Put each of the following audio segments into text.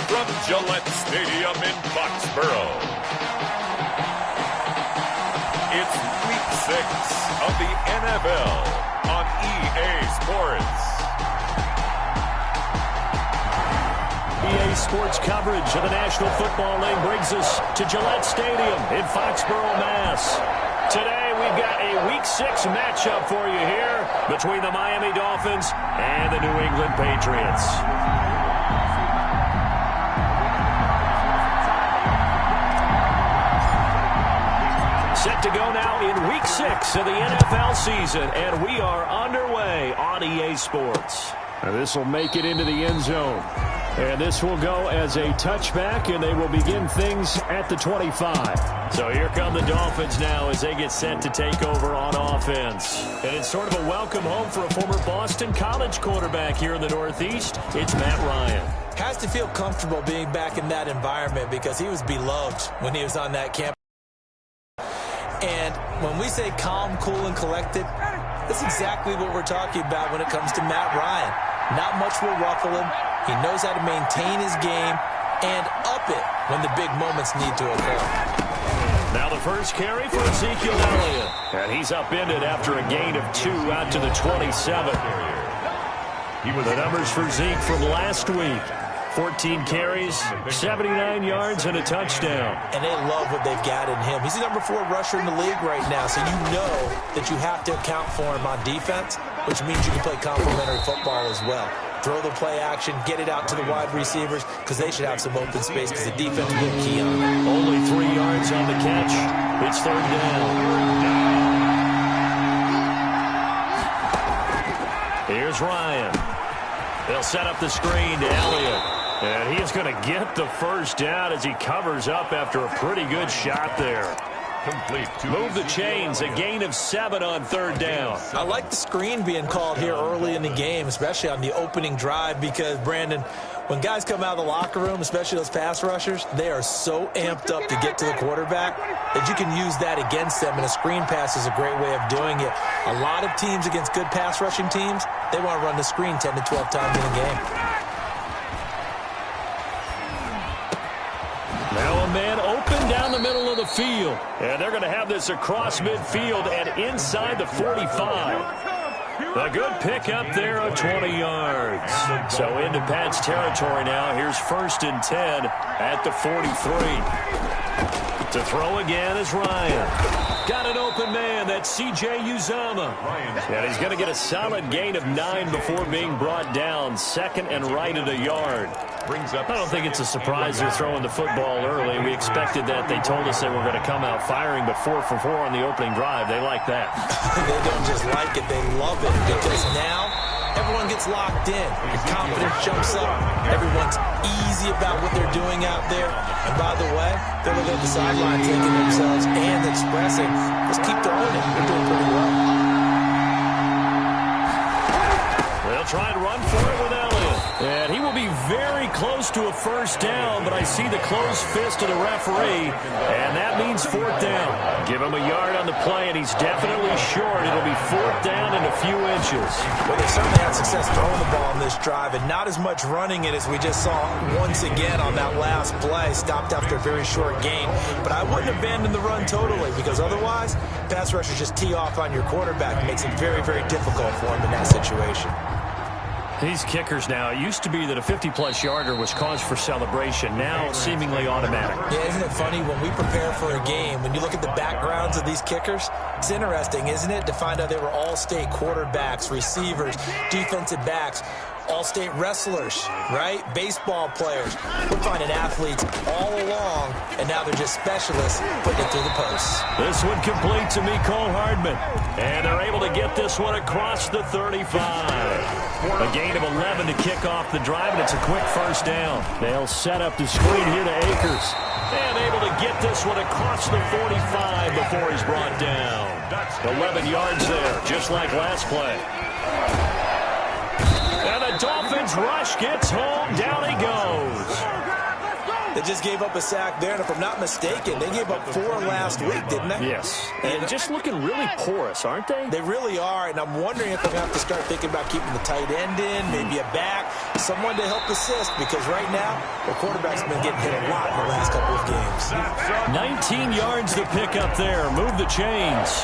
from Gillette Stadium in Foxborough. It's Week 6 of the NFL on EA Sports. EA Sports coverage of the National Football League brings us to Gillette Stadium in Foxborough, Mass. Today we've got a Week 6 matchup for you here between the Miami Dolphins and the New England Patriots. Set to go now in Week 6 of the NFL season, and we are underway on EA Sports. Now this will make it into the end zone. And this will go as a touchback, and they will begin things at the 25. So here come the Dolphins now as they get set to take over on offense. And it's sort of a welcome home for a former Boston College quarterback here in the Northeast. It's Matt Ryan. Has to feel comfortable being back in that environment because he was beloved when he was on that campus. And when we say calm, cool, and collected, that's exactly what we're talking about when it comes to Matt Ryan. Not much will ruffle him. He knows how to maintain his game and up it when the big moments need to occur. Now the first carry for Ezekiel Elliott. And he's upended after a gain of 2 out to the 27. The numbers for Zeke from last week. 14 carries, 79 yards, and a touchdown. And they love what they've got in him. He's the number 4 rusher in the league right now, so you know that you have to account for him on defense, which means you can play complementary football as well. Throw the play action, get it out to the wide receivers, because they should have some open space because the defense will key on it. Only 3 yards on the catch. It's third down. Here's Ryan. They'll set up the screen to Elliott. And he is going to get the first down as he covers up after a pretty good shot there. Complete. Move the chains, a gain of 7 on third down. I like the screen being called here early in the game, especially on the opening drive, because, Brandon, when guys come out of the locker room, especially those pass rushers, they are so amped up to get to the quarterback that you can use that against them, and a screen pass is a great way of doing it. A lot of teams against good pass rushing teams, they want to run the screen 10 to 12 times in a game. Now a man open down the middle of the field. And they're going to have this across midfield and inside the 45. A good pick up there of 20 yards. So into Pat's territory now. Here's 1st and 10 at the 43. To throw again is Ryan. Got an open man. That's C.J. Uzomah. And he's going to get a solid gain of 9 before being brought down. 2nd and right at a yard. I don't think it's a surprise they're throwing the football early. We expected that. They told us they were going to come out firing, but 4 for 4 on the opening drive. They like that. They don't just like it. They love it because now everyone gets locked in. Your confidence jumps up. Everyone's easy about what they're doing out there. And by the way, they're looking at the sideline thinking themselves and expressing, let's keep throwing it. We're doing pretty well. They'll try and run for it with Elliott. And he will be very close to a first down, but I see the closed fist of the referee, and that means 4th down. Give him a yard on the play, and he's definitely short. It'll be 4th down in a few inches. Well, they certainly had success throwing the ball on this drive, and not as much running it as we just saw once again on that last play. Stopped after a very short gain. But I wouldn't abandon the run totally, because otherwise, pass rushers just tee off on your quarterback. It makes it very, very difficult for him in that situation. These kickers now, it used to be that a 50-plus yarder was cause for celebration. Now, seemingly automatic. Yeah, isn't it funny? When we prepare for a game, when you look at the backgrounds of these kickers, it's interesting, isn't it, to find out they were all-state quarterbacks, receivers, defensive backs, all-state wrestlers, right? Baseball players. We're finding athletes all along, and now they're just specialists putting it through the posts. This one complete to Mecole Hardman. And they're able to get this one across the 35. A gain of 11 to kick off the drive, and it's a quick first down. They'll set up the screen here to Akers. And able to get this one across the 45 before he's brought down. 11 yards there, just like last play. And the Dolphins rush gets home. Down he goes. They just gave up a sack there, and if I'm not mistaken, they gave up 4 last week, didn't they? Yes. And just looking really porous, aren't they? They really are, and I'm wondering if I'm going to have to start thinking about keeping the tight end in, maybe a back, someone to help assist, because right now, the quarterback's been getting hit a lot in the last couple of games. 19 yards to pick up there. Move the chains.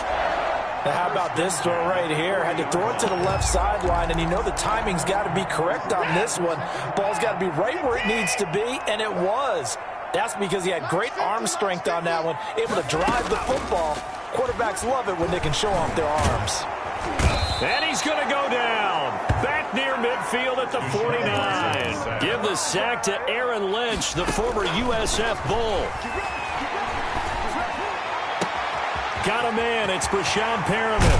Now, how about this throw right here? Had to throw it to the left sideline, and you know the timing's got to be correct on this one. Ball's got to be right where it needs to be, and it was. That's because he had great arm strength on that one, able to drive the football. Quarterbacks love it when they can show off their arms. And he's going to go down. Back near midfield at the 49. Give the sack to Aaron Lynch, the former USF Bull. Got a man. It's Brashon Perriman.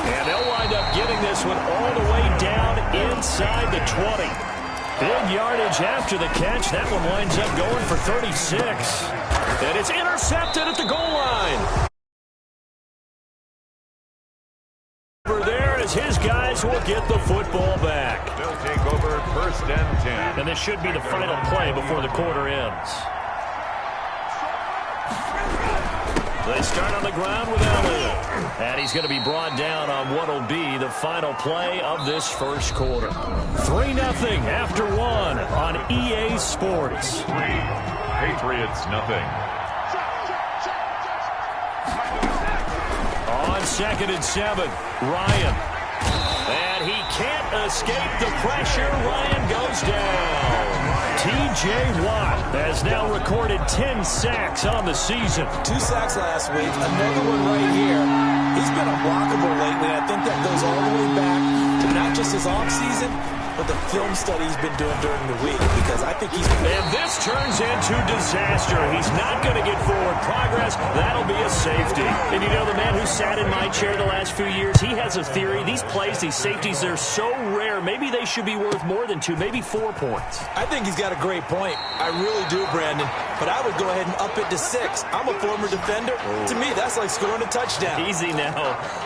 And they'll wind up getting this one all the way down inside the 20. Big yardage after the catch. That one winds up going for 36. And it's intercepted at the goal line. Over there as his guys will get the football back. They'll take over 1st and 10. And this should be the final play before the quarter ends. They start on the ground with Elliott. And he's going to be brought down on what will be the final play of this first quarter. 3-0 after 1 on EA Sports. 3, Patriots nothing. On 2nd and 7, Ryan. And he can't escape the pressure. Ryan goes down. T.J. Watt has now recorded 10 sacks on the season. 2 sacks last week, another one right here. He's been unblockable lately, and I think that goes all the way back to not just his offseason, but the film study he's been doing during the week, because I think he's... And this turns into disaster. He's not going to get forward progress. That'll be a safety. And you know, the man who sat in my chair the last few years, he has a theory. These plays, these safeties, they're so rare. Maybe they should be worth more than 2, maybe 4 points. I think he's got a great point. I really do, Brandon. But I would go ahead and up it to 6. I'm a former defender. To me, that's like scoring a touchdown. Easy now.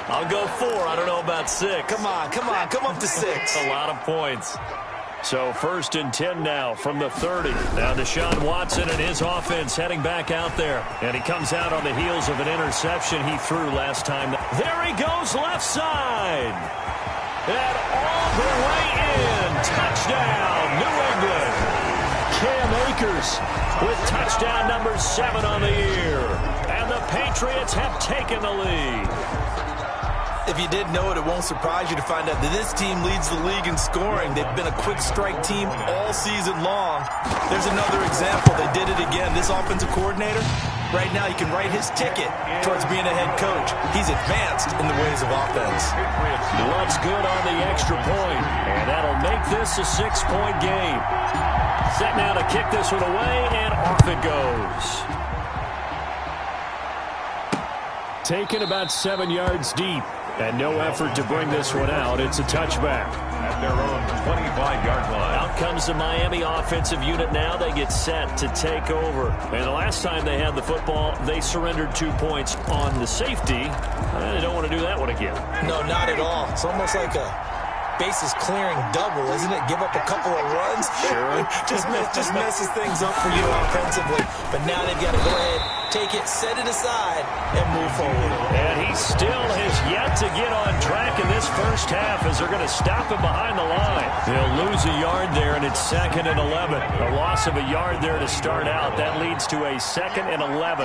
I'll go 4. I don't know about 6. Come on. Come up to 6. A lot of points. So 1st and 10 now from the 30. Now Deshaun Watson and his offense heading back out there. And he comes out on the heels of an interception he threw last time. There he goes left side. And all the way in. Touchdown, New England. Cam Akers with touchdown number 7 on the year. And the Patriots have taken the lead. If you didn't know it, it won't surprise you to find out that this team leads the league in scoring. They've been a quick strike team all season long. There's another example. They did it again. This offensive coordinator, right now, he can write his ticket towards being a head coach. He's advanced in the ways of offense. Looks good on the extra point, and that'll make this a 6-point game. Set now to kick this one away, and off it goes. Taken about 7 yards deep. And no effort to bring this one out. It's a touchback. At their own 25-yard line. Out comes the Miami offensive unit now. They get set to take over. And the last time they had the football, they surrendered 2 points on the safety. They don't want to do that one again. No, not at all. It's almost like a bases clearing double, isn't it? Give up a couple of runs. Sure. just messes things up for you offensively. But now they've got to go ahead, take it, set it aside, and move forward. And he still has yet to get on track in this first half as they're going to stop him behind the line. They'll lose a yard there, and it's 2nd and 11. A loss of a yard there to start out. That leads to a 2nd and 11.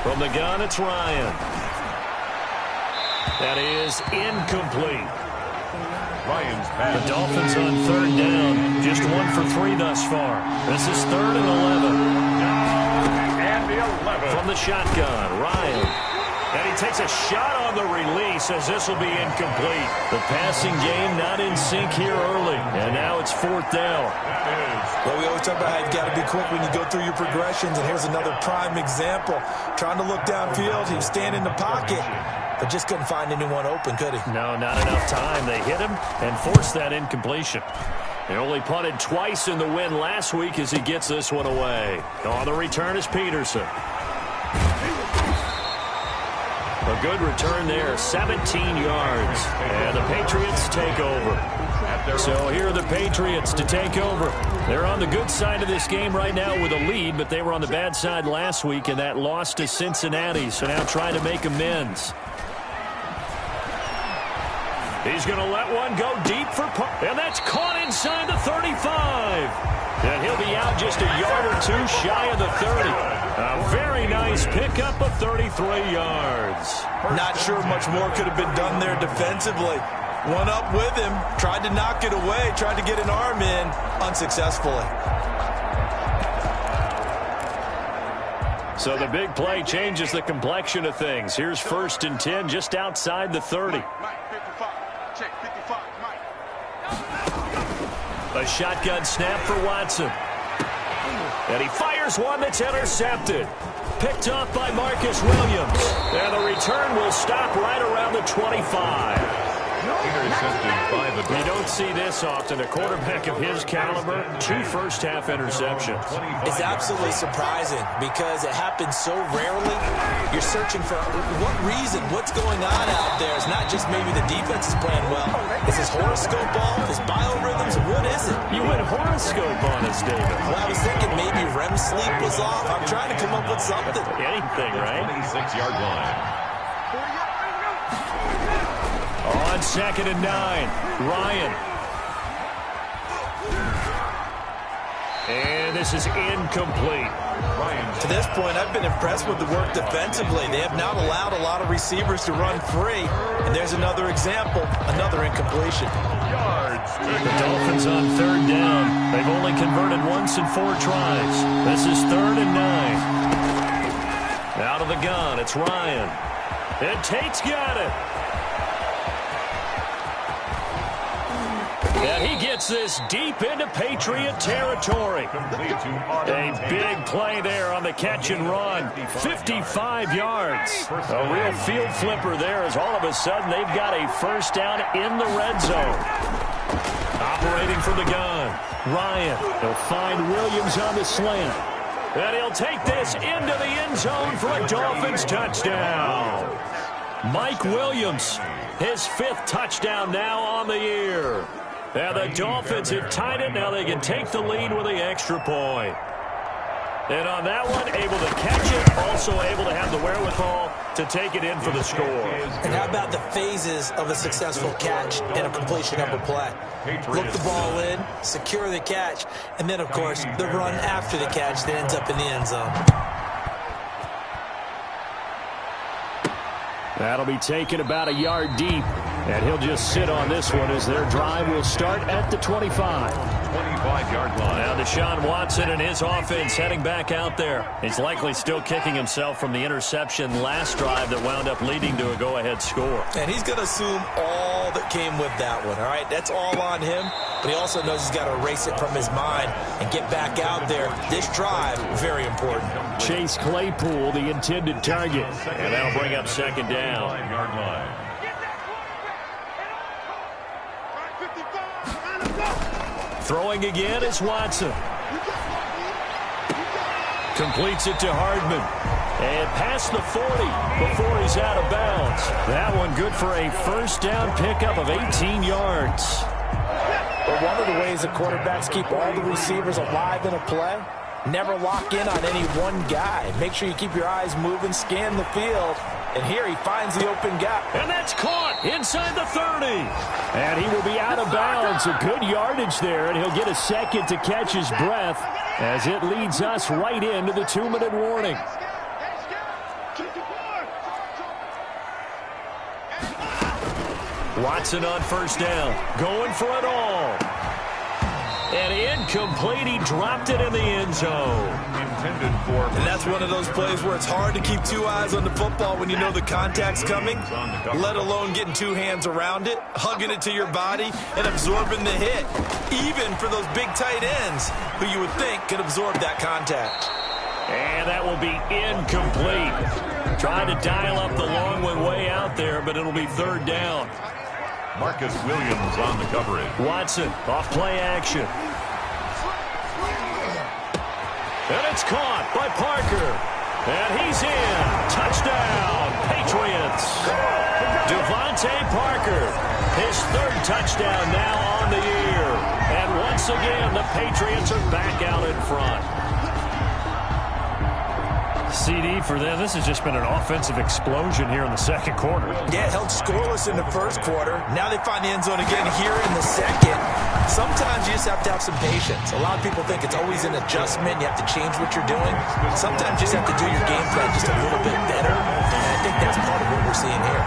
From the gun, it's Ryan. That is incomplete. Ryan's pass. The Dolphins on 3rd down. Just 1 for 3 thus far. This is 3rd and 11. And the 11. From the shotgun, Ryan. And he takes a shot on the release as this will be incomplete. The passing game not in sync here early. And now it's 4th down. Well, we always talk about how you've got to be quick when you go through your progressions. And here's another prime example. Trying to look downfield. He was standing in the pocket. But just couldn't find anyone open, could he? No, not enough time. They hit him and forced that incompletion. They only punted twice in the win last week as he gets this one away. On the return is Peterson. A good return there, 17 yards. And the Patriots take over. So here are the Patriots to take over. They're on the good side of this game right now with a lead, but they were on the bad side last week in that loss to Cincinnati, so now trying to make amends. He's going to let one go deep for Parker, and that's caught inside the 35. And he'll be out just a yard or two shy of the 30. A very nice pickup of 33 yards. Not sure much more could have been done there defensively. One up with him, tried to knock it away, tried to get an arm in, unsuccessfully. So the big play changes the complexion of things. Here's 1st and 10 just outside the 30. A shotgun snap for Watson. And he fires one that's intercepted. Picked off by Marcus Williams. And the return will stop right around the 25. You don't see this often. A quarterback of his caliber, 2 first-half interceptions. It's absolutely surprising because it happens so rarely. You're searching for what reason, what's going on out there. It's not just maybe the defense is playing well. Is his horoscope off? His biorhythms? What is it? You went horoscope on us, David. Well, I was thinking maybe REM sleep was off. I'm trying to come up with something. Anything, right? 26-yard line. On 2nd and 9, Ryan. And this is incomplete. To this point, I've been impressed with the work defensively. They have not allowed a lot of receivers to run free. And there's another example, another incompletion. The Dolphins on 3rd down. They've only converted once in 4 tries. This is 3rd and 9. Out of the gun, it's Ryan. And Tate's got it. And he gets this deep into Patriot territory. A big play there on the catch and run. 55 yards. A real field flipper there as all of a sudden they've got a first down in the red zone. Operating from the gun. Ryan. He'll find Williams on the slant. And he'll take this into the end zone for a Dolphins touchdown. Mike Williams, his 5th touchdown now on the year. And the Dolphins have tied it. Now they can take the lead with the extra point. And on that one, able to catch it, also able to have the wherewithal to take it in for the score. And how about the phases of a successful catch and a completion of a play? Look the ball in, secure the catch, and then, of course, the run after the catch that ends up in the end zone. That'll be taken about a yard deep, and he'll just sit on this one as their drive will start at the 25. 25-yard line. Now Deshaun Watson and his offense heading back out there. He's likely still kicking himself from the interception last drive that wound up leading to a go-ahead score. And he's going to assume all that came with that one, all right? That's all on him, but he also knows he's got to erase it from his mind and get back out there. This drive, very important. Chase Claypool, the intended target, and that'll bring up 2nd down. 5-yard line. Throwing again is Watson. Completes it to Hardman. And past the 40 before he's out of bounds. That one good for a first down pickup of 18 yards. But one of the ways the quarterbacks keep all the receivers alive in a play, never lock in on any one guy. Make sure you keep your eyes moving, scan the field. And here he finds the open gap. And that's caught inside the 30. And he will be out of bounds. A good yardage there, and he'll get a second to catch his breath as it leads us right into the 2-minute warning. Watson on first down, going for it all. And incomplete. He dropped it in the end zone. Intended for. And that's one of those plays where it's hard to keep 2 eyes on the football when you know the contact's coming, let alone getting 2 hands around it, hugging it to your body, and absorbing the hit. Even for those big tight ends who you would think could absorb that contact. And that will be incomplete. Trying to dial up the long one way out there, but it'll be 3rd down. Marcus Williams on the coverage. Watson off play action. And it's caught by Parker. And he's in. Touchdown, Patriots. Devontae Parker, his 3rd touchdown now on the year. Dolphins are back out in front. CD for them, this has just been an offensive explosion here in the second quarter. Yeah, held scoreless in the first quarter. Now they find the end zone again here in the second. Sometimes you just have to have some patience. A lot of people think it's always an adjustment. You have to change what you're doing. Sometimes you just have to do your game plan just a little bit better. And I think that's part of what we're seeing here.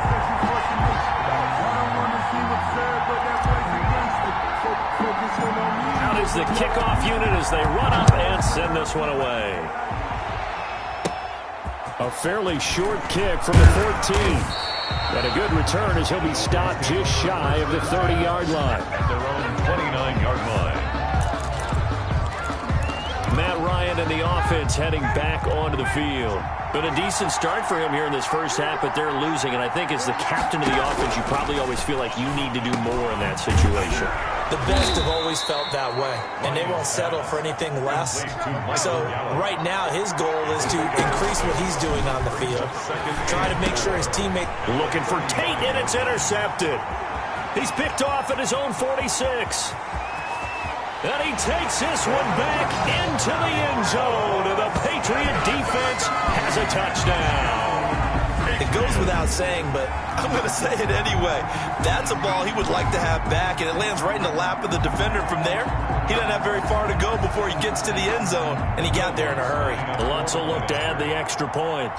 Out is the kickoff unit as they run up and send this one away. A fairly short kick from the 14. And a good return as he'll be stopped just shy of the 30-yard line. At their own 29-yard line. Matt Ryan and the offense heading back onto the field. Been a decent start for him here in this first half, but they're losing. And I think as the captain of the offense, you probably always feel like you need to do more in that situation. The best have always felt that way, and they won't settle for anything less. So right now his goal is to increase what he's doing on the field, try to make sure his teammate... Looking for Tate, and it's intercepted. He's picked off at his own 46. And he takes this one back into the end zone, and the Patriot defense has a touchdown. It goes without saying, but I'm going to say it anyway. That's a ball he would like to have back, and it lands right in the lap of the defender from there. He doesn't have very far to go before he gets to the end zone, and he got there in a hurry. Lutz will look to add the extra point.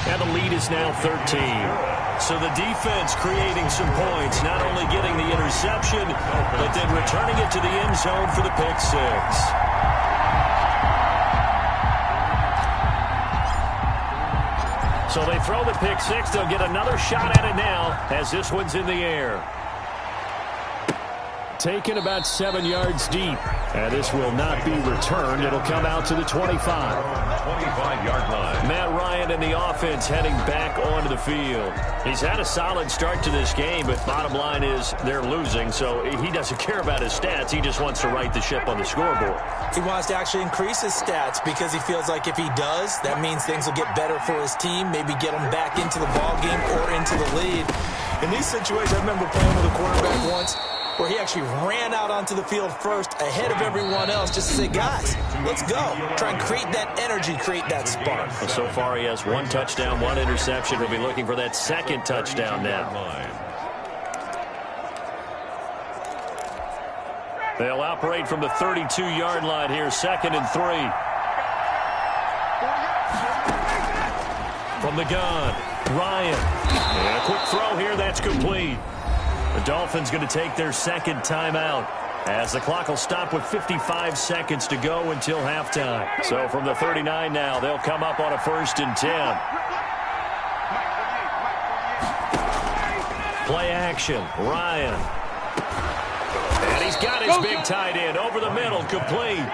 And the lead is now 13. So the defense creating some points, not only getting the interception, but then returning it to the end zone for the pick six. So they throw the pick six. They'll get another shot at it now as this one's in the air. Taken about 7 yards deep. And this will not be returned. It'll come out to the 25. 25-yard line. Matt Ryan and the offense heading back onto the field. He's had a solid start to this game, but bottom line is they're losing, so he doesn't care about his stats. He just wants to right the ship on the scoreboard. He wants to actually increase his stats because he feels like if he does, that means things will get better for his team, maybe get him back into the ball game or into the lead. In these situations, I remember playing with a quarterback once where he actually ran out onto the field first ahead of everyone else just to say, guys, let's go. Try and create that energy, create that spark. Well, so far he has one touchdown, one interception. He'll be looking for that second touchdown now. They'll operate from the 32-yard line here, 2nd and 3. From the gun, Ryan. And a quick throw here, that's complete. The Dolphins going to take their second timeout as the clock will stop with 55 seconds to go until halftime. So from the 39 now, they'll come up on a 1st and 10. Play action, Ryan. And he's got his big tight end over the middle, complete.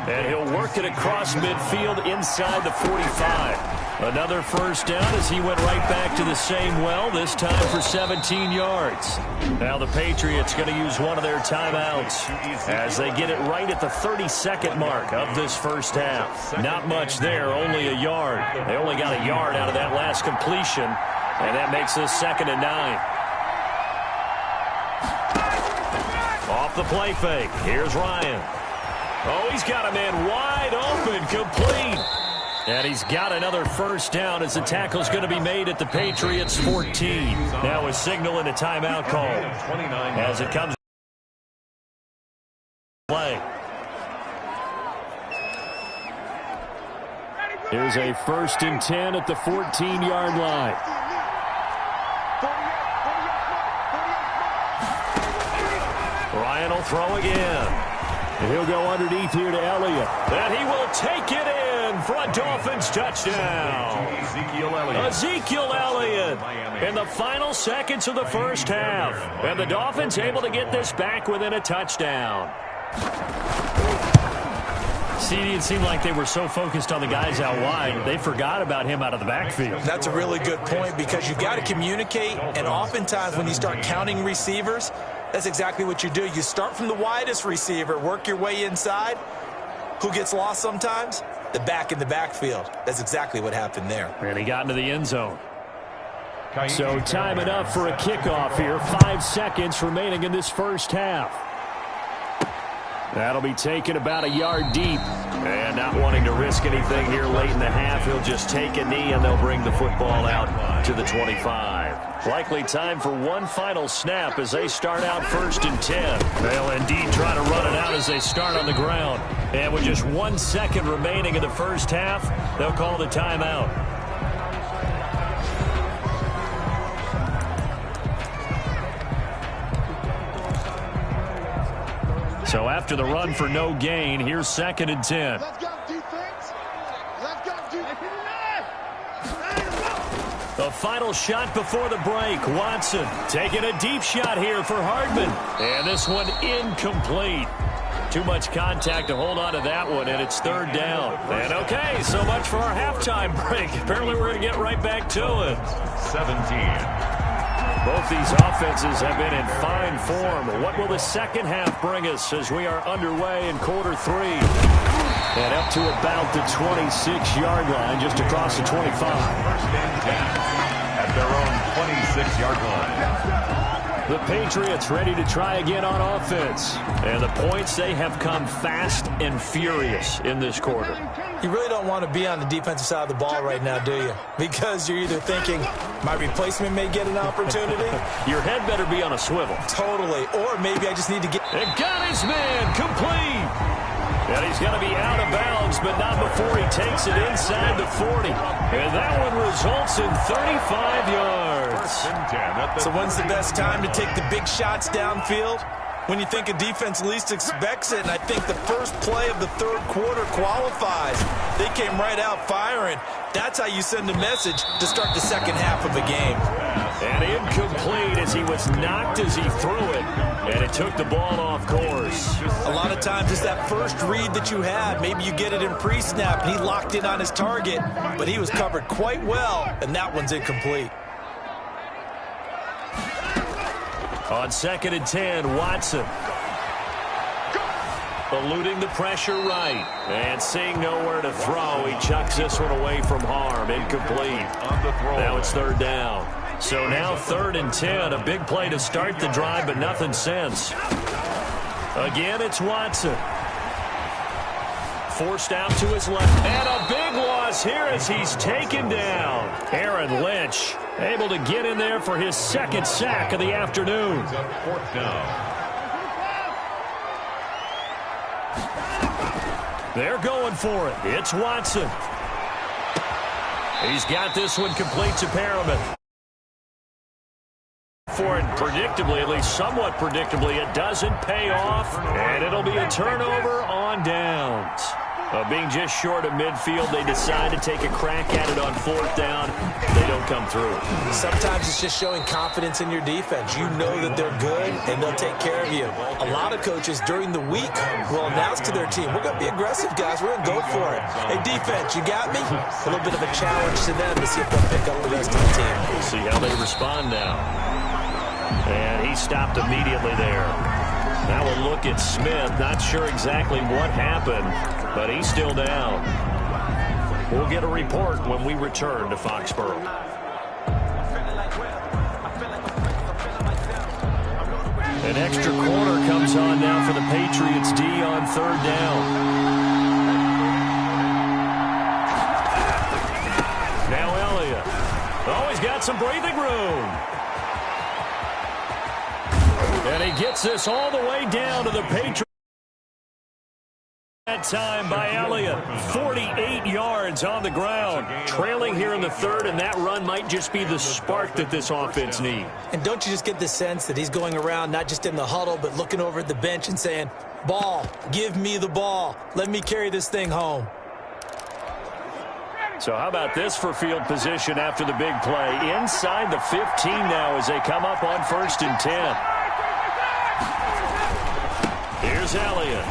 And he'll work it across midfield inside the 45. Another first down as he went right back to the same well, this time for 17 yards. Now the Patriots going to use one of their timeouts as they get it right at the 32nd mark of this first half. Not much there, only a yard. They only got a yard out of that last completion, and that makes this 2nd and 9. Off the play fake, here's Ryan. Oh, he's got a man wide open, complete. And he's got another first down as the tackle's going to be made at the Patriots' 14. Now a signal and a timeout call as it comes play. Here's a 1st and 10 at the 14-yard line. Ryan will throw again. And he'll go underneath here to Elliott. And he will take it in for a Dolphins touchdown. Ezekiel Elliott in the final seconds of the first half. And the Dolphins able to get this back within a touchdown. CD, it seemed like they were so focused on the guys out wide, they forgot about him out of the backfield. That's a really good point because you've got to communicate, and oftentimes when you start counting receivers, that's exactly what you do. You start from the widest receiver, work your way inside. Who gets lost sometimes? The back in the backfield. That's exactly what happened there. And he got into the end zone. So time enough for a kickoff here. 5 seconds remaining in this first half. That'll be taken about a yard deep. And not wanting to risk anything here late in the half, he'll just take a knee and they'll bring the football out to the 25. Likely time for one final snap as they start out 1st and 10. They'll indeed try to run it out as they start on the ground. And with just 1 second remaining in the first half, they'll call the timeout. So after the run for no gain, here's 2nd and 10. Let's go, defense. Let's go, defense. The final shot before the break. Watson taking a deep shot here for Hardman. And this one incomplete. Too much contact to hold on to that one, and it's 3rd down. And okay, so much for our halftime break. Apparently we're going to get right back to it. 17. Both these offenses have been in fine form. What will the second half bring us as we are underway in quarter 3? And up to about the 26-yard line, just across the 25. 1st and 10 at their own 26-yard line. The Patriots ready to try again on offense. And the points, they have come fast and furious in this quarter. You really don't want to be on the defensive side of the ball right now, do you? Because you're either thinking, my replacement may get an opportunity. Your head better be on a swivel. Totally. Or maybe I just need to get... And got his man complete. And he's going to be out of bounds, but not before he takes it inside the 40. And that one results in 35 yards. So when's the best time to take the big shots downfield? When you think a defense least expects it, and I think the first play of the 3rd quarter qualifies. They came right out firing. That's how you send a message to start the second half of a game. And incomplete as he was knocked as he threw it. And it took the ball off course. A lot of times it's that first read that you had. Maybe you get it in pre-snap, and he locked in on his target, but he was covered quite well, and that one's incomplete. On 2nd and 10, Watson. Eluding the pressure right. And seeing nowhere to throw, he chucks this one away from harm. Incomplete. Now it's 3rd down. So now 3rd and 10. A big play to start the drive, but nothing since. Again, it's Watson. Forced out to his left. And a big loss here as he's taken down. Aaron Lynch able to get in there for his 2nd sack of the afternoon. 4th down. They're going for it. It's Watson. He's got this one complete to Perriman. For it predictably, at least somewhat predictably, it doesn't pay off, and it'll be a turnover on downs. Being just short of midfield, they decide to take a crack at it on 4th down. They don't come through. Sometimes it's just showing confidence in your defense. You know that they're good, and they'll take care of you. A lot of coaches during the week will announce to their team, we're going to be aggressive, guys. We're going to go for it. Hey, defense, you got me? A little bit of a challenge to them to see if they'll pick up the rest of the team. We'll see how they respond now. And he stopped immediately there. Now we'll look at Smith. Not sure exactly what happened, but he's still down. We'll get a report when we return to Foxborough. An extra quarter comes on now for the Patriots D on 3rd down. Now Elliott. Oh, he's got some breathing room. And he gets this all the way down to the Patriots. That time by Elliott. 48 yards on the ground. Trailing here in the 3rd, and that run might just be the spark that this offense needs. And don't you just get the sense that he's going around not just in the huddle, but looking over at the bench and saying, ball, give me the ball. Let me carry this thing home. So how about this for field position after the big play? Inside the 15 now as they come up on 1st and 10. Here's Elliott.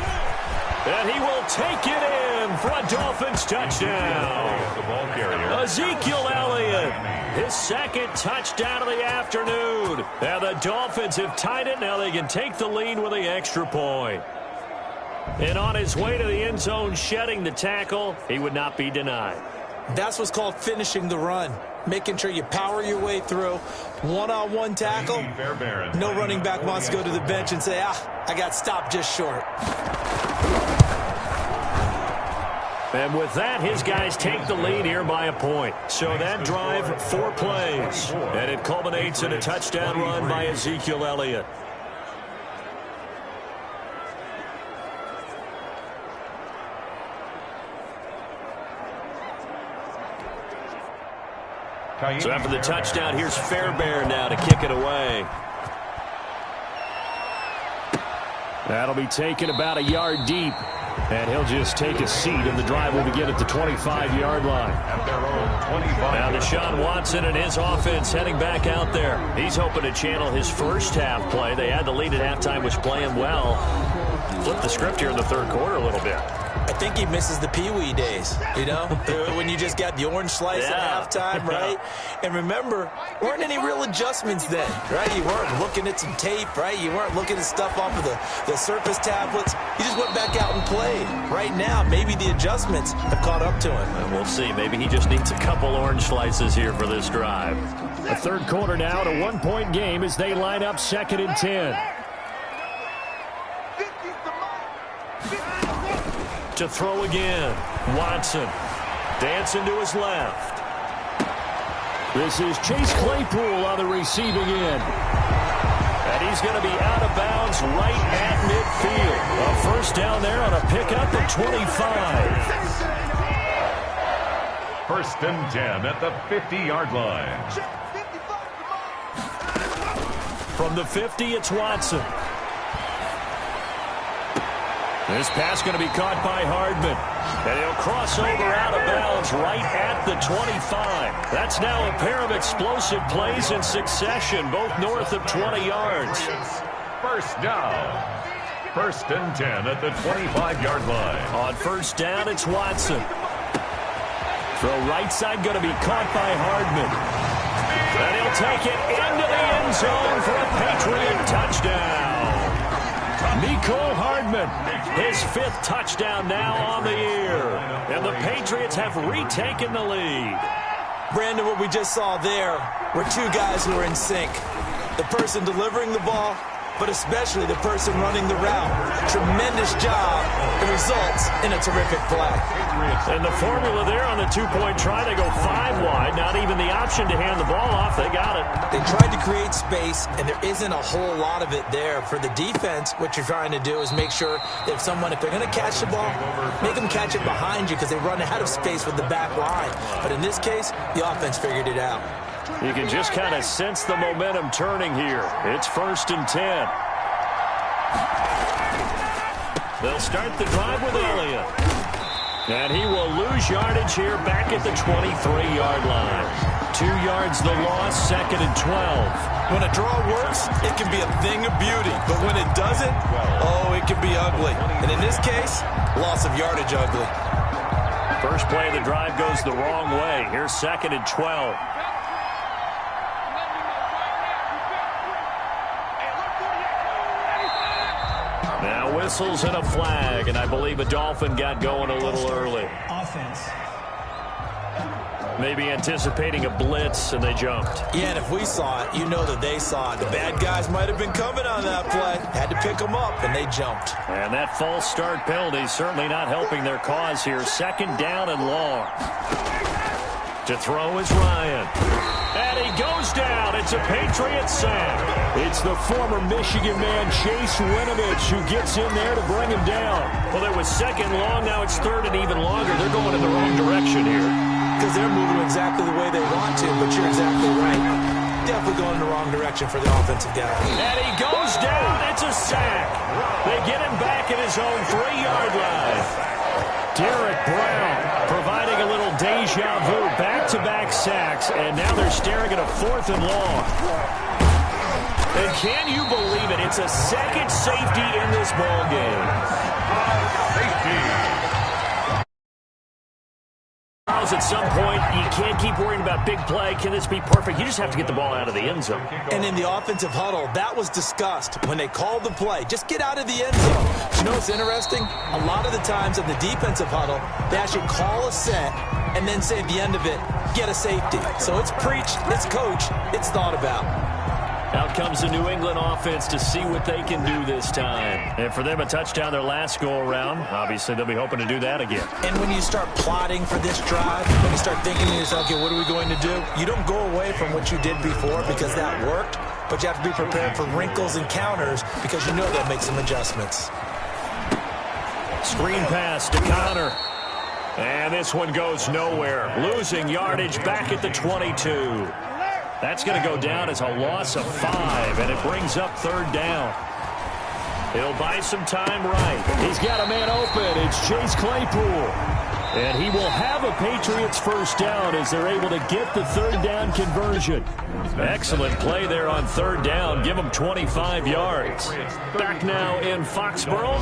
And he will take it in for a Dolphins touchdown. The ball carrier. Ezekiel Elliott, his 2nd touchdown of the afternoon. And the Dolphins have tied it. Now they can take the lead with the extra point. And on his way to the end zone, shedding the tackle, he would not be denied. That's what's called finishing the run. Making sure you power your way through. One-on-one tackle. No running back wants to go to the bench and say, I got stopped just short. And with that, his guys take the lead here by a point. So that drive, 4 plays. And it culminates in a touchdown run by Ezekiel Elliott. So after the touchdown, here's Fairbairn now to kick it away. That'll be taken about a yard deep. And he'll just take a seat, and the drive will begin at the 25-yard line. At their own 25. Now Deshaun Watson and his offense heading back out there. He's hoping to channel his first half play. They had the lead at halftime, was playing well. Flip the script here in the third quarter a little bit. I think he misses the Pee-wee days, you know, when you just got the orange slice at halftime, right? And remember, weren't any real adjustments then, right? You weren't looking at some tape, right? You weren't looking at stuff off of the Surface tablets. You just went back out and played. Right now, maybe the adjustments have caught up to him. And we'll see. Maybe he just needs a couple orange slices here for this drive. A third quarter now, and a one-point game as they line up 2nd and 10. To throw again, Watson dancing to his left. This is Chase Claypool on the receiving end. And he's going to be out of bounds right at midfield. A first down there on a pickup at 25. 1st and 10 at the 50-yard line. From the 50, it's Watson. This pass going to be caught by Hardman. And he'll cross over out of bounds right at the 25. That's now a pair of explosive plays in succession, both north of 20 yards. First down. 1st and 10 at the 25-yard line. On first down, it's Watson. Throw right side going to be caught by Hardman. And he'll take it into the end zone for a Patriot touchdown. Mecole Hardman, his 5th touchdown now on the year. And the Patriots have retaken the lead. Brandon, what we just saw there were 2 guys who were in sync. The person delivering the ball, but especially the person running the route. Tremendous job. It results in a terrific play. And the formula there on the 2-point try, they go 5 wide. Not even the option to hand the ball off. They got it. They tried to create space, and there isn't a whole lot of it there. For the defense, what you're trying to do is make sure that if they're going to catch the ball, make them catch it behind you because they run out of space with the back line. But in this case, the offense figured it out. You can just kind of sense the momentum turning here. It's 1st and 10. They'll start the drive with Elliott. And he will lose yardage here back at the 23-yard line. 2 yards the loss, 2nd and 12. When a draw works, it can be a thing of beauty. But when it doesn't, oh, it can be ugly. And in this case, loss of yardage ugly. First play of the drive goes the wrong way. Here's 2nd and 12. Now whistles and a flag, and I believe a Dolphin got going a little early. Offense. Maybe anticipating a blitz, and they jumped. Yeah, and if we saw it, you know that they saw it. The bad guys might have been coming on that play. Had to pick them up, and they jumped. And that false start penalty certainly not helping their cause here. 2nd down and long. To throw is Ryan. And he goes down. It's a Patriot sack. It's the former Michigan man, Chase Winovich, who gets in there to bring him down. Well, it was 2nd long. Now it's 3rd and even longer. They're going in the wrong direction here. Because they're moving exactly the way they want to, but you're exactly right. Definitely going in the wrong direction for the offensive guy. And he goes down. It's a sack. They get him back at his own 3-yard line. Derek Brown providing a little deja vu. Back-to-back sacks, and now they're staring at a 4th and long. And can you believe it? It's a 2nd safety in this ball game. Safety. At some point, you can't keep worrying about big play. Can this be perfect? You just have to get the ball out of the end zone. And in the offensive huddle, that was discussed when they called the play. Just get out of the end zone. You know what's interesting? A lot of the times in the defensive huddle, they actually call a set and then say at the end of it, get a safety. So it's preached, it's coached, it's thought about. Out comes the New England offense to see what they can do this time. And for them, a touchdown their last go-around. Obviously, they'll be hoping to do that again. And when you start plotting for this drive, when you start thinking to yourself, okay, what are we going to do? You don't go away from what you did before because that worked, but you have to be prepared for wrinkles and counters because you know they'll make some adjustments. Screen pass to Connor. And this one goes nowhere. Losing yardage back at the 22. That's going to go down as a loss of 5, and it brings up third down. He'll buy some time right. He's got a man open. It's Chase Claypool. And he will have a Patriots first down as they're able to get the third down conversion. Excellent play there on third down. Give them 25 yards. Back now in Foxborough.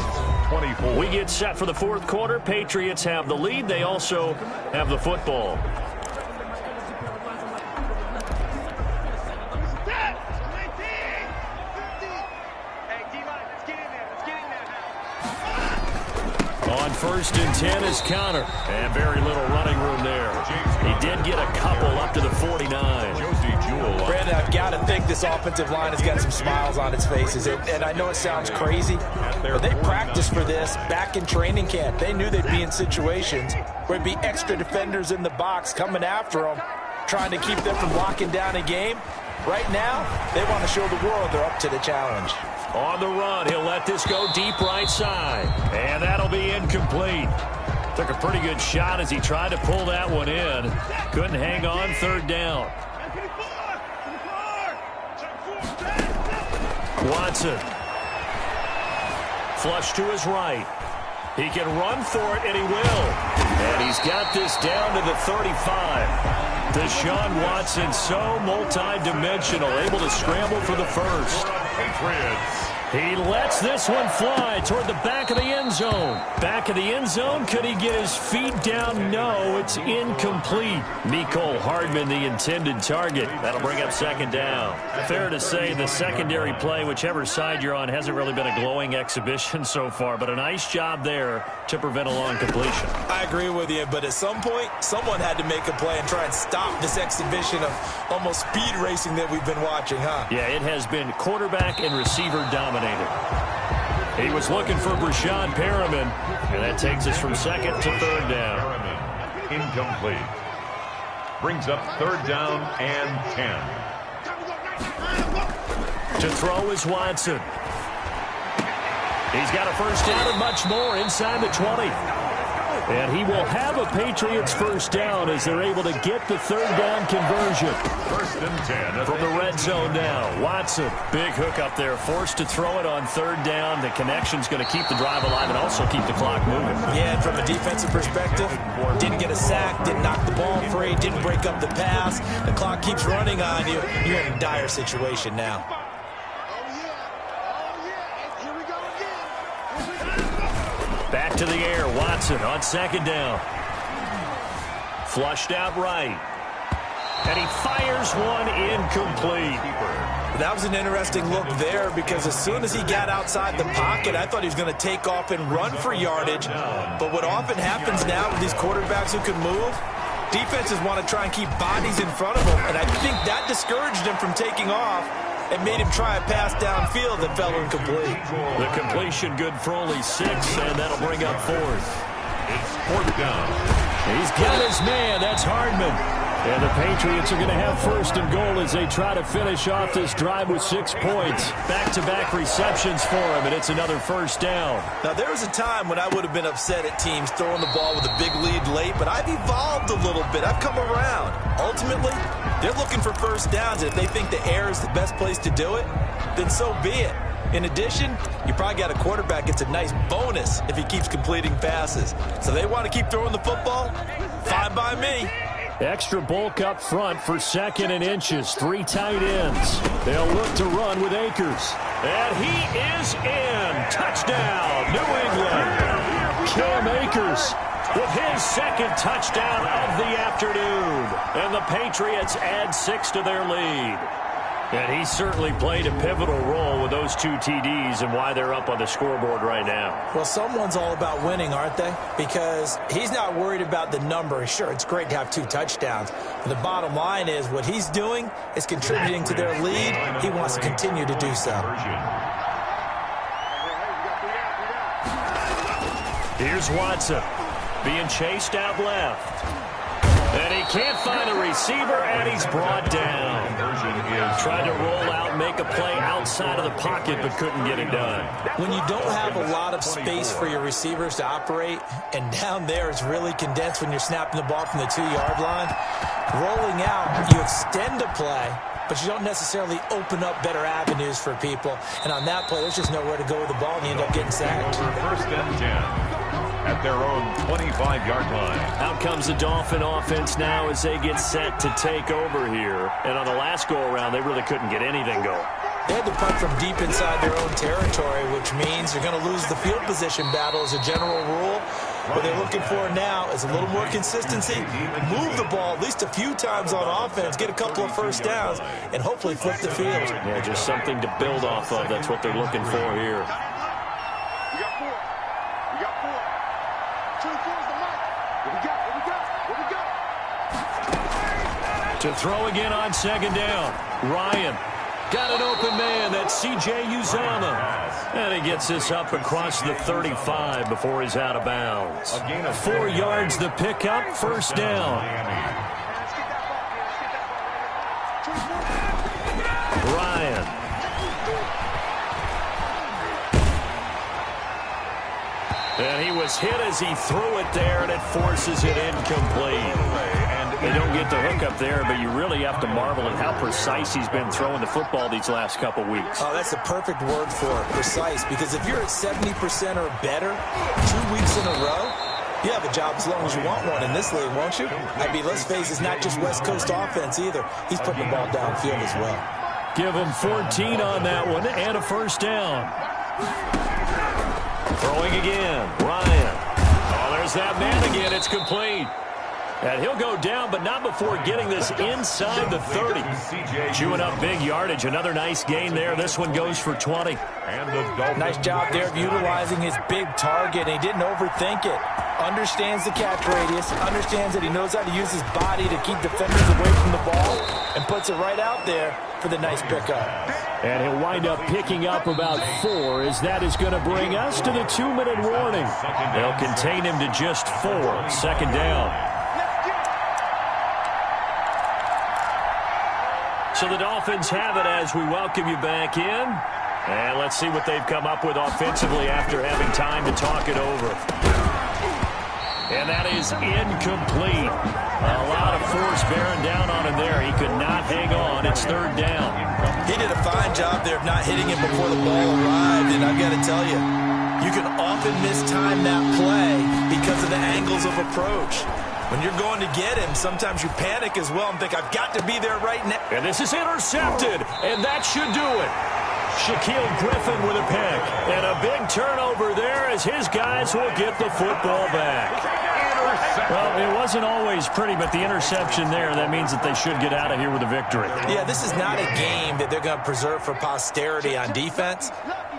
We get set for the fourth quarter. Patriots have the lead. They also have the football. On 1st and 10 is Connor. And very little running room there. He did get a couple up to the 49. Brandon, I've got to think this offensive line has got some smiles on its faces. And I know it sounds crazy, but they practiced for this back in training camp. They knew they'd be in situations where there'd be extra defenders in the box coming after them, trying to keep them from locking down a game. Right now, they want to show the world they're up to the challenge. On the run, he'll let this go deep right side. And that'll be incomplete. Took a pretty good shot as he tried to pull that one in. Couldn't hang on third down. Watson. Flush to his right. He can run for it, and he will. And he's got this down to the 35. Deshaun Watson, so multi-dimensional, able to scramble for the first. Patriots. He lets this one fly toward the back of the end zone. Back of the end zone. Could he get his feet down? No, it's incomplete. Mecole Hardman, the intended target. That'll bring up second down. Fair to say the secondary play, whichever side you're on, hasn't really been a glowing exhibition so far, but a nice job there to prevent a long completion. I agree with you, but at some point, someone had to make a play and try and stop this exhibition of almost speed racing that we've been watching, huh? Yeah, it has been quarterback and receiver dominated. He was looking for Brashad Perriman, and that takes us from second to third down. Incomplete. Brings up third down and 10. To throw is Watson. He's got a first down and much more inside the 20. And he will have a Patriots first down as they're able to get the third down conversion. 1st and 10. From the red zone now, Watson. Big hook up there, forced to throw it on third down. The connection's going to keep the drive alive and also keep the clock moving. Yeah, and from a defensive perspective, didn't get a sack, didn't knock the ball free, didn't break up the pass. The clock keeps running on you. You're in a dire situation now. Back to the air, Watson on second down. Flushed out right. And he fires one incomplete. That was an interesting look there because as soon as he got outside the pocket, I thought he was going to take off and run for yardage. But what often happens now with these quarterbacks who can move, defenses want to try and keep bodies in front of them. And I think that discouraged him from taking off and made him try a pass downfield that fell incomplete. The completion good for only 6, and that'll bring up fourth. It's fourth down. He's got his man. That's Hardman. And the Patriots are going to have first and goal as they try to finish off this drive with 6 points. Back-to-back receptions for him, and it's another first down. Now, there was a time when I would have been upset at teams throwing the ball with a big lead late, but I've evolved a little bit. I've come around. Ultimately, they're looking for first downs, and if they think the air is the best place to do it, then so be it. In addition, you probably got a quarterback gets a nice bonus if he keeps completing passes. So they want to keep throwing the football? Fine by me. Extra bulk up front for 2nd and inches. 3 tight ends. They'll look to run with Akers. And he is in. Touchdown, New England. Cam Akers with his 2nd touchdown of the afternoon. And the Patriots add 6 to their lead. And he certainly played a pivotal role with those 2 TDs and why they're up on the scoreboard right now. Well, someone's all about winning, aren't they? Because he's not worried about the number. Sure, it's great to have 2 touchdowns. But the bottom line is what he's doing is contributing to their lead. He wants to continue to do so. Here's Watson being chased out left. And he can't find a receiver, and he's brought down. Tried to roll out, make a play outside of the pocket, but couldn't get it done. When you don't have a lot of space for your receivers to operate, and down there it's really condensed when you're snapping the ball from the 2-yard line, rolling out, you extend a play, but you don't necessarily open up better avenues for people. And on that play, there's just nowhere to go with the ball, and you end up getting sacked. First and 10. At their own 25-yard line. Out comes the Dolphin offense now as they get set to take over here. And on the last go-around, they really couldn't get anything going. They had to punt from deep inside their own territory, which means you're going to lose the field position battle as a general rule. What they're looking for now is a little more consistency, move the ball at least a few times on offense, get a couple of first downs, and hopefully flip the field. Yeah, just something to build off of. That's what they're looking for here. To throw again on second down. Ryan got an open man. That's C.J. Uzomah. And he gets this up across the 35 before he's out of bounds. 4 yards the pickup, first down. Ryan. And he was hit as he threw it there, and it forces it incomplete. They don't get the hook up there, but you really have to marvel at how precise he's been throwing the football these last couple weeks. Oh, that's the perfect word for it, precise, because if you're at 70% or better 2 weeks in a row, you have a job as long as you want one in this league, won't you? I mean, let's face it, it's not just West Coast offense either. He's putting the ball downfield as well. Give him 14 on that one and a first down. Throwing again, Ryan. Oh, there's that man again. It's complete. And he'll go down, but not before getting this inside the 30. Chewing up big yardage. Another nice gain there. This one goes for 20. Nice job there of utilizing his big target. He didn't overthink it. Understands the catch radius. Understands that he knows how to use his body to keep defenders away from the ball. And puts it right out there for the nice pickup. And he'll wind up picking up about 4, as that is going to bring us to the 2-minute warning. They'll contain him to just 4. Second down. So the Dolphins have it as we welcome you back in. And let's see what they've come up with offensively after having time to talk it over. And that is incomplete. A lot of force bearing down on him there. He could not hang on. It's third down. He did a fine job there of not hitting him before the ball arrived. And I've got to tell you, you can often mistime that play because of the angles of approach. When you're going to get him, sometimes you panic as well and think, I've got to be there right now. And this is intercepted, and that should do it. Shaquille Griffin with a pick. And a big turnover there as his guys will get the football back. Well, it wasn't always pretty, but the interception there, that means that they should get out of here with a victory. Yeah, this is not a game that they're going to preserve for posterity on defense,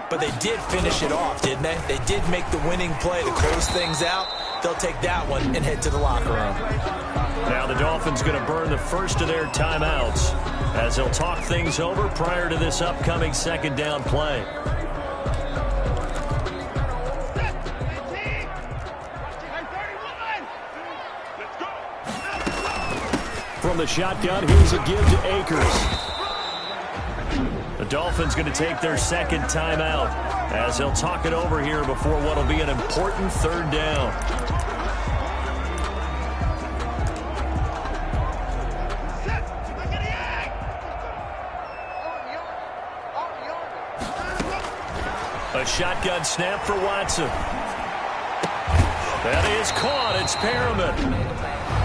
but they did finish it off, didn't they? They did make the winning play to close things out. They'll take that one and head to the locker room. Now the Dolphins going to burn the first of their timeouts as they'll talk things over prior to this upcoming second down play. From the shotgun, here's a give to Akers. The Dolphins going to take their second timeout as they'll talk it over here before what will be an important third down. A shotgun snap for Watson. That is caught. It's Perriman.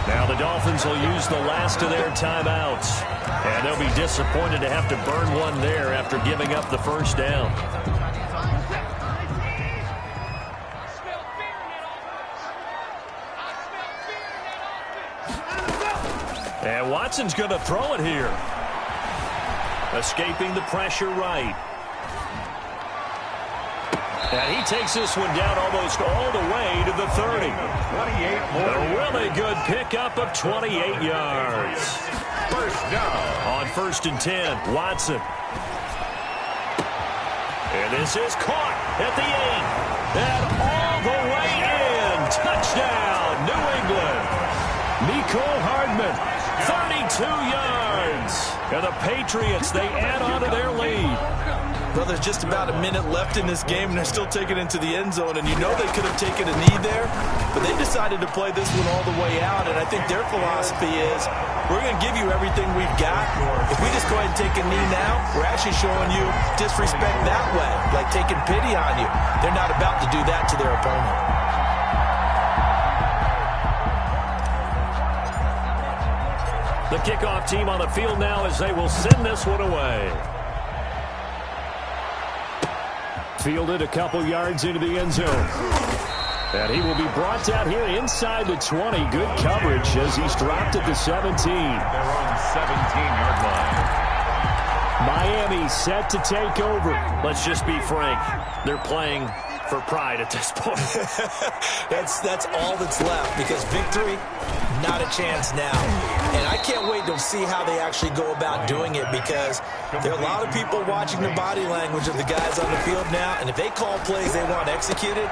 Now the Dolphins will use the last of their timeouts. And they'll be disappointed to have to burn one there after giving up the first down. And Watson's going to throw it here. Escaping the pressure right. And he takes this one down almost all the way to the 30. 28 more. A really good pickup of 28 yards. First down. On 1st and 10, Watson. And this is caught at the 8. And all the way in. Touchdown, New England. Mecole Hardman, 32 yards. And the Patriots, they add on to their lead. Well, there's just about a minute left in this game, and they're still taking it into the end zone. And you know they could have taken a knee there, but they decided to play this one all the way out. And I think their philosophy is, we're going to give you everything we've got. If we just go ahead and take a knee now, we're actually showing you disrespect that way, like taking pity on you. They're not about to do that to their opponent. The kickoff team on the field now as they will send this one away. Fielded a couple yards into the end zone. And he will be brought down here inside the 20. Good coverage as he's dropped at the 17. They're on the 17-yard line. Miami set to take over. Let's just be frank. They're playing for pride at this point. That's all that's left, because victory, not a chance now. And I can't wait to see how they actually go about doing it, because there are a lot of people watching the body language of the guys on the field now, and if they call plays they want executed,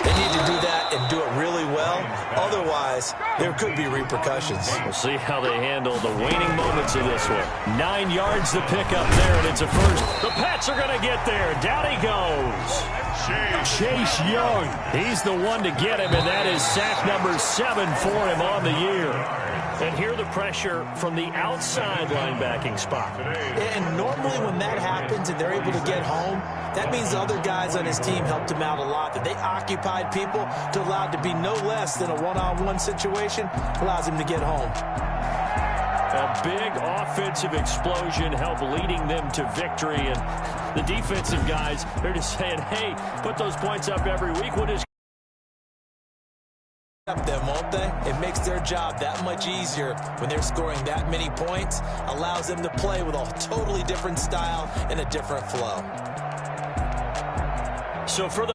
they need to do that and do it really well. Otherwise, there could be repercussions. We'll see how they handle the waning moments of this one. 9 yards to pick up there, and it's a first. The Pats are going to get there. Down he goes. Chase Young. He's the one to get him, and that is sack number 7 for him on the year. And here the pressure from the outside linebacking spot. And normally when that happens and they're able to get home, that means the other guys on his team helped him out a lot. That they occupied people to allow it to be no less than a one-on-one situation, allows him to get home. A big offensive explosion helped leading them to victory. And the defensive guys, they're just saying, hey, put those points up every week. We'll just up them, won't they? It makes their job that much easier when they're scoring that many points. Allows them to play with a totally different style and a different flow. So for the